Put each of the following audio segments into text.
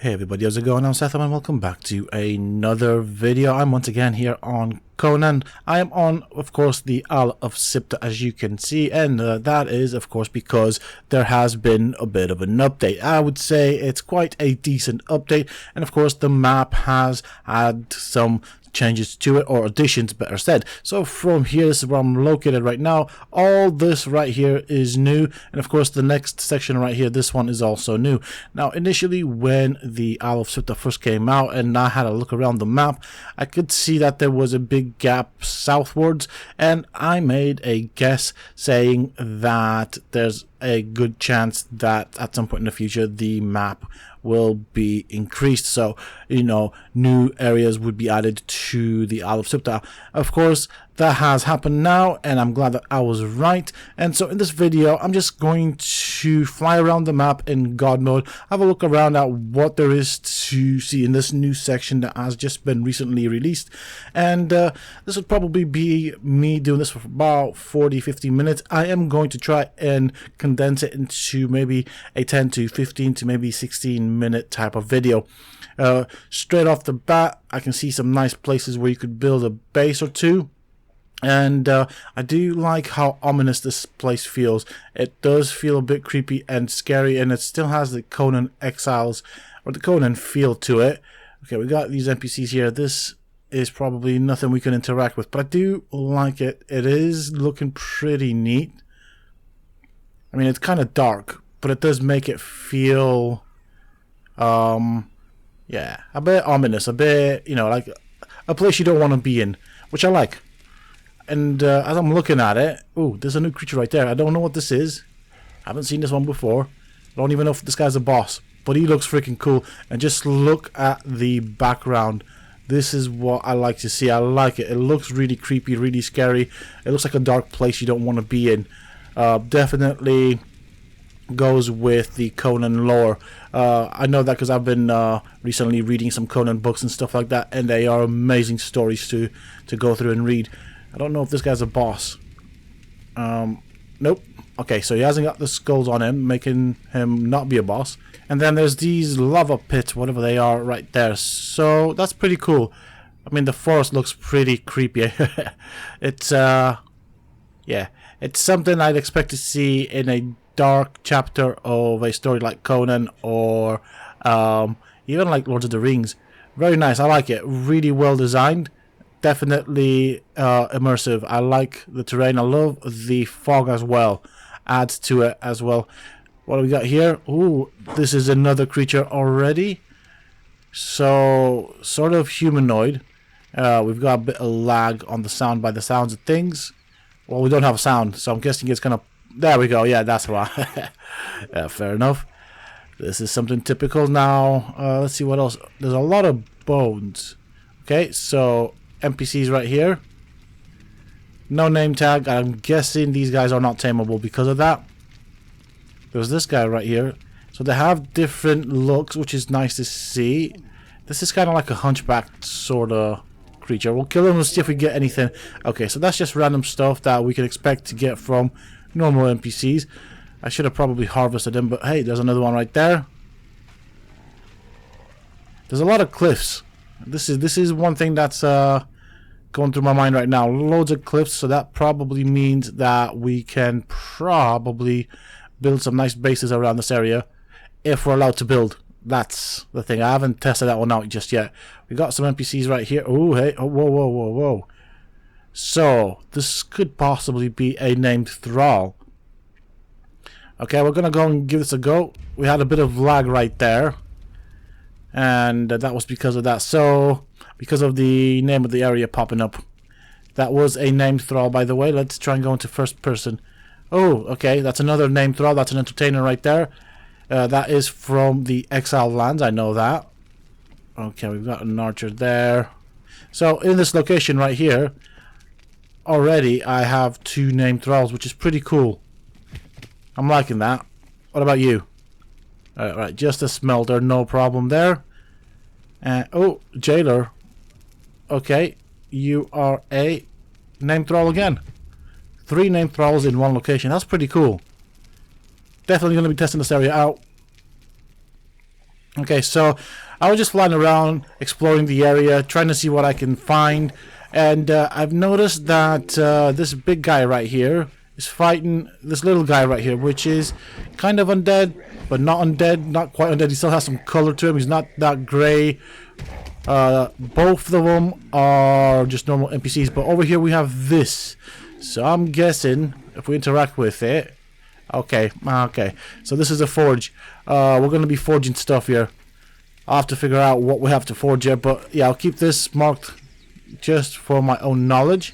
Hey everybody, how's it going? I'm Sethum and welcome back to another video. I'm once again here on Conan. I am on, of course, the Isle of Siptah, as you can see, and that is, of course, because there has been a bit of an update. I would say it's quite a decent update, and of course the map has had some changes to it, or additions better said. So from here, this is where I'm located right now. All this right here is new, and of course the next section right here, this one is also new. Now initially when the Isle of Siptah first came out and I had a look around the map, I could see that there was a big gap southwards, and I made a guess saying that there's a good chance that at some point in the future the map will be increased, so new areas would be added to the Isle of Siptah. Of course that has happened now, and I'm glad that I was right. And so in this video I'm just going to fly around the map in God mode, have a look around at what there is to see in this new section that has just been recently released. And this would probably be me doing this for about 40-50 minutes. I am going to try and condense it into maybe a 10 to 15 to maybe 16-minute type of video. Straight off the bat, I can see some nice places where you could build a base or two. And I do like how ominous this place feels. It does feel a bit creepy and scary, and it still has the Conan Exiles or the Conan feel to it. Okay, we got these NPCs here. This is probably nothing we can interact with, but I do like it. It is looking pretty neat. I mean, it's kind of dark, but it does make it feel yeah, a bit ominous, a bit, like a place you don't want to be in, which I like. And as I'm looking at it, ooh, there's a new creature right there. I don't know what this is. I haven't seen this one before. I don't even know if this guy's a boss, but he looks freaking cool. And just look at the background. This is what I like to see. I like it. It looks really creepy, really scary. It looks like a dark place you don't want to be in. Definitely goes with the Conan lore. I know that because I've been recently reading some Conan books and stuff like that, and they are amazing stories to go through and read. I don't know if this guy's a boss. Nope. Okay, so he hasn't got the skulls on him, making him not be a boss. And then there's these lava pits, whatever they are, right there. So that's pretty cool. I mean, the forest looks pretty creepy. It's yeah, it's something I'd expect to see in a dark chapter of a story like Conan, or even like Lord of the Rings. Very nice. I like it. Really well designed. Definitely immersive. I like the terrain. I love the fog as well. Adds to it as well. What do we got here? Ooh, this is another creature already. So sort of humanoid. We've got a bit of lag on the sound by the sounds of things. Well, we don't have a sound, so I'm guessing it's gonna. There we go. Yeah, that's why. Yeah, fair enough. This is something typical. Now, let's see what else. There's a lot of bones. Okay, so NPCs right here. No name tag. I'm guessing these guys are not tameable because of that. There's this guy right here. So they have different looks, which is nice to see. This is kind of like a hunchback sort of creature. We'll kill him and see if we get anything. Okay, so that's just random stuff that we can expect to get from normal NPCs. I should have probably harvested them, but hey, there's another one right there. There's a lot of cliffs. This is one thing that's going through my mind right now. Loads of cliffs, so that probably means that we can probably build some nice bases around this area if we're allowed to build. That's the thing. I haven't tested that one out just yet. We got some NPCs right here. Oh, hey, oh, whoa, whoa, whoa, whoa. So this could possibly be a named thrall. Okay, we're gonna go and give this a go. We had a bit of lag right there, and that was because of that. So because of the name of the area popping up. That was a named thrall, by the way. Let's try and go into first person. Oh, okay, that's another named thrall. That's an entertainer right there. That is from the Exile lands. I know that. Okay, we've got an archer there. So in this location right here, already I have two named thralls, which is pretty cool. I'm liking that. What about you? Alright, just a smelter, no problem there. Oh, jailer. Okay, you are a named thrall again. 3 named thralls in one location. That's pretty cool. Definitely going to be testing this area out. Okay, so I was just flying around, exploring the area, trying to see what I can find, and I've noticed that this big guy right here is fighting this little guy right here, which is kind of undead, but not undead, not quite undead. He still has some color to him. He's not that gray. Both of them are just normal NPCs, but over here we have this. So I'm guessing if we interact with it, okay, so this is a forge. We're going to be forging stuff here. I'll have to figure out what we have to forge here, but yeah, I'll keep this marked just for my own knowledge.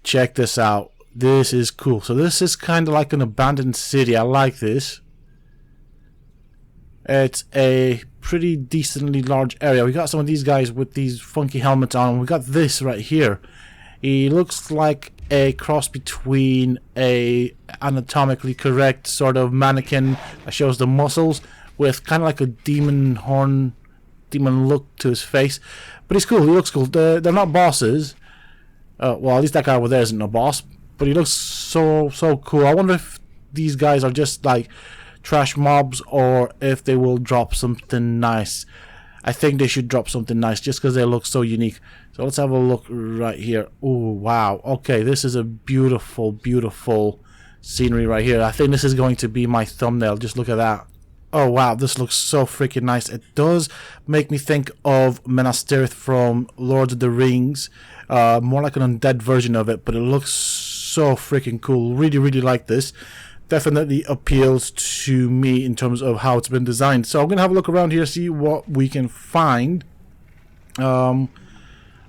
Check this out. This is cool. So this is kind of like an abandoned city. I like this. It's a pretty decently large area. We got some of these guys with these funky helmets on. We got this right here. He looks like a cross between a anatomically correct sort of mannequin that shows the muscles with kind of like a demon look to his face. But he's cool. He looks cool. They're not bosses. Well, at least that guy over there isn't a boss. But he looks so cool. I wonder if these guys are just like trash mobs or if they will drop something nice. I think they should drop something nice just because they look so unique. So let's have a look right here. Oh, wow. Okay, this is a beautiful, beautiful scenery right here. I think this is going to be my thumbnail. Just look at that. Oh, wow. This looks so freaking nice. It does make me think of Minas Tirith from Lord of the Rings. More like an undead version of it, but it looks so freaking cool. Really, really like this. Definitely appeals to me in terms of how it's been designed. So I'm going to have a look around here, see what we can find.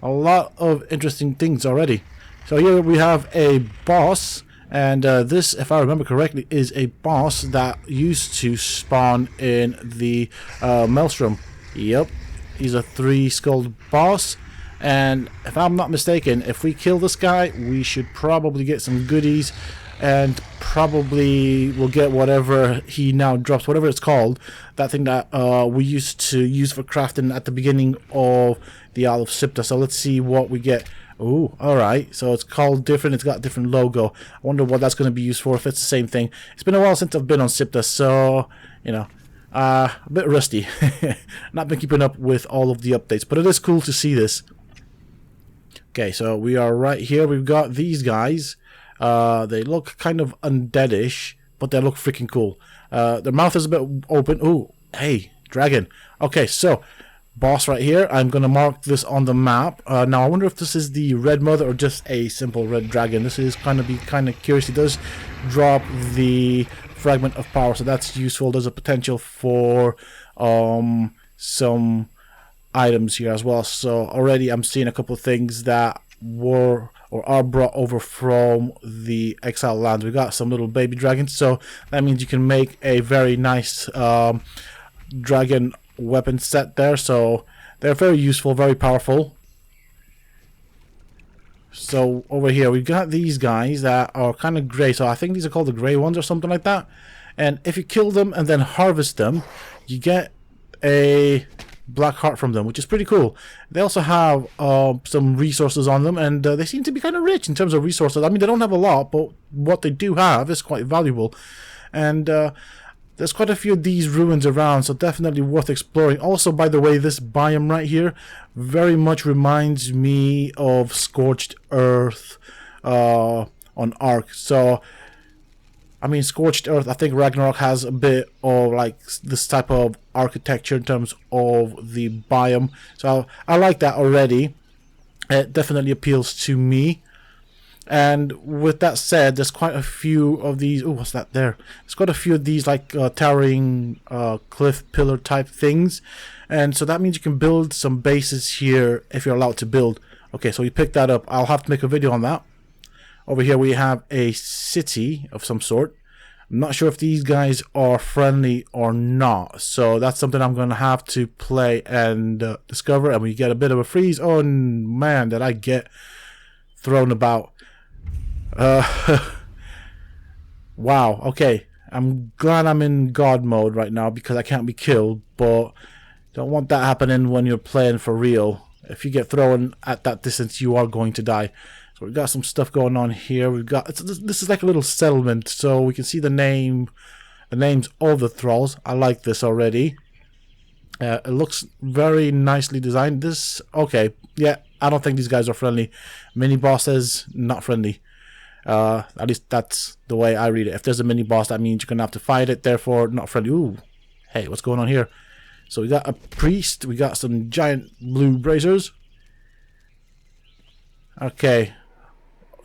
A lot of interesting things already. So here we have a boss, and this, if I remember correctly, is a boss that used to spawn in the Maelstrom. Yep, he's a 3-skulled boss, and if I'm not mistaken, if we kill this guy, we should probably get some goodies, and probably we'll get whatever he now drops, whatever it's called, that thing that we used to use for crafting at the beginning of the Isle of Siptah. So let's see what we get. Oh, alright, so it's called different, it's got a different logo. I wonder what that's going to be used for, if it's the same thing. It's been a while since I've been on Siptah, so, you know, a bit rusty. Not been keeping up with all of the updates, but it is cool to see this. Okay, so we are right here. We've got these guys. They look kind of undeadish, but they look freaking cool. Their mouth is a bit open. Ooh, hey, dragon. Okay, so boss right here. I'm gonna mark this on the map. Now I wonder if this is the red mother or just a simple red dragon. This is kind of curious. It does drop the fragment of power, so that's useful. There's a potential for some items here as well. So already I'm seeing a couple of things that were or are brought over from the exile land. We got some little baby dragons, so that means you can make a very nice dragon weapon set there. So they're very useful, very powerful. So over here we've got these guys that are kind of gray, so I think these are called the gray ones or something like that. And if you kill them and then harvest them, you get a black heart from them, which is pretty cool. They also have some resources on them, and they seem to be kind of rich in terms of resources. I mean, they don't have a lot, but what they do have is quite valuable. And there's quite a few of these ruins around, so definitely worth exploring. Also, by the way, this biome right here very much reminds me of Scorched Earth on Ark. So I mean, Scorched Earth, I think Ragnarok has a bit of like this type of architecture in terms of the biome. So I like that already. It definitely appeals to me. And with that said, there's quite a few of these. Oh, what's that there? There's quite a few of these like towering cliff pillar type things. And so that means you can build some bases here if you're allowed to build. Okay, so you pick that up. I'll have to make a video on that. Over here we have a city of some sort. I'm not sure if these guys are friendly or not, so that's something I'm going to have to play and discover. And we get a bit of a freeze. Oh man, did I get thrown about. Wow, okay. I'm glad I'm in God mode right now because I can't be killed, but don't want that happening when you're playing for real. If you get thrown at that distance, you are going to die. So we've got some stuff going on here. We've got this is like a little settlement, so we can see the name the names of the thralls. I like this already. It looks very nicely designed. This, okay, yeah, I don't think these guys are friendly. Mini bosses, not friendly. At least that's the way I read it. If there's a mini boss, that means you're gonna have to fight it, therefore not friendly. Ooh, hey, what's going on here? So we got a priest, we got some giant blue bracers. Okay,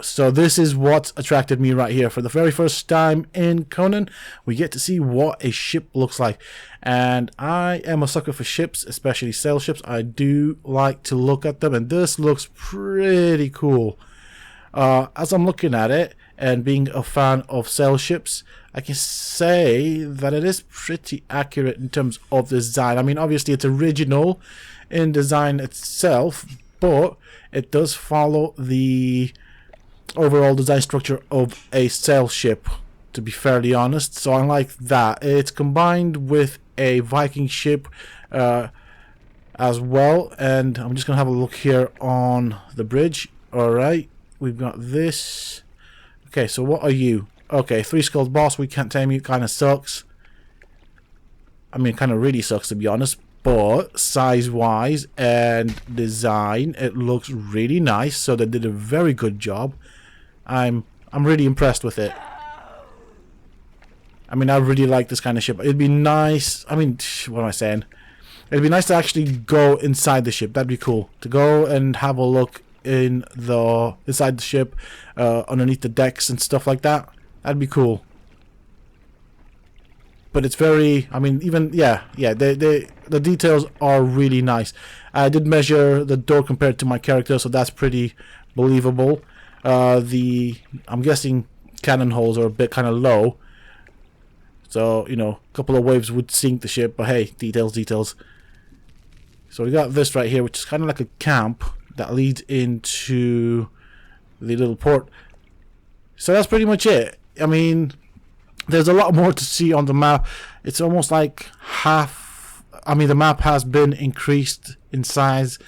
so this is what attracted me right here. For the very first time in Conan, we get to see what a ship looks like. And I am a sucker for ships, especially sail ships. I do like to look at them, and this looks pretty cool. As I'm looking at it, and being a fan of sail ships, I can say that it is pretty accurate in terms of design. I mean, obviously it's original in design itself, but it does follow the overall design structure of a sail ship, to be fairly honest. So I like that. It's combined with a Viking ship as well, and I'm just gonna have a look here on the bridge. Alright, we've got this. Okay, so what are you? Okay, 3-skulled boss, we can't tame you, kinda sucks. I mean, kinda really sucks, to be honest. But size wise and design, it looks really nice, so they did a very good job. I'm really impressed with it. I mean, I really like this kind of ship. It'd be nice, I mean, what am I saying? It'd be nice to actually go inside the ship. That'd be cool. To go and have a look in inside the ship, underneath the decks and stuff like that. That'd be cool. But it's very, I mean, even, the details are really nice. I did measure the door compared to my character, so that's pretty believable. I'm guessing cannon holes are a bit kind of low. So, you know, a couple of waves would sink the ship, but hey, details. So we got this right here, which is kind of like a camp that leads into the little port. So that's pretty much it. I mean, there's a lot more to see on the map. It's almost like half. I mean, the map has been increased in size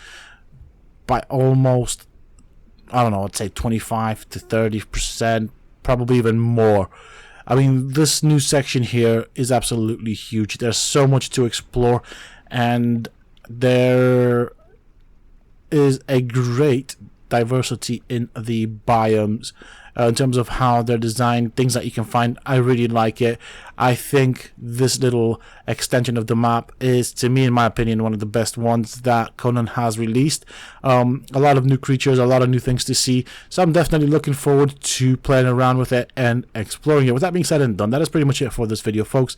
by almost, I don't know, I'd say 25 to 30%, probably even more. I mean, this new section here is absolutely huge. There's so much to explore, and there is a great diversity in the biomes. In terms of how they're designed, things that you can find, I really like it. I think this little extension of the map is, to me, in my opinion, one of the best ones that Conan has released. A lot of new creatures, a lot of new things to see, so I'm definitely looking forward to playing around with it and exploring it. With that being said and done, that is pretty much it for this video, folks.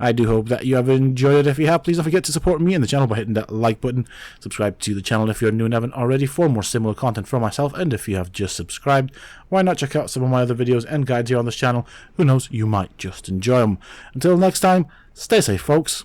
I do hope that you have enjoyed it. If you have, please don't forget to support me and the channel by hitting that like button. Subscribe to the channel if you're new and haven't already for more similar content from myself, and if you have just subscribed, why not check out some of my other videos and guides here on this channel? Who knows, you might just enjoy them. Until next time, stay safe, folks.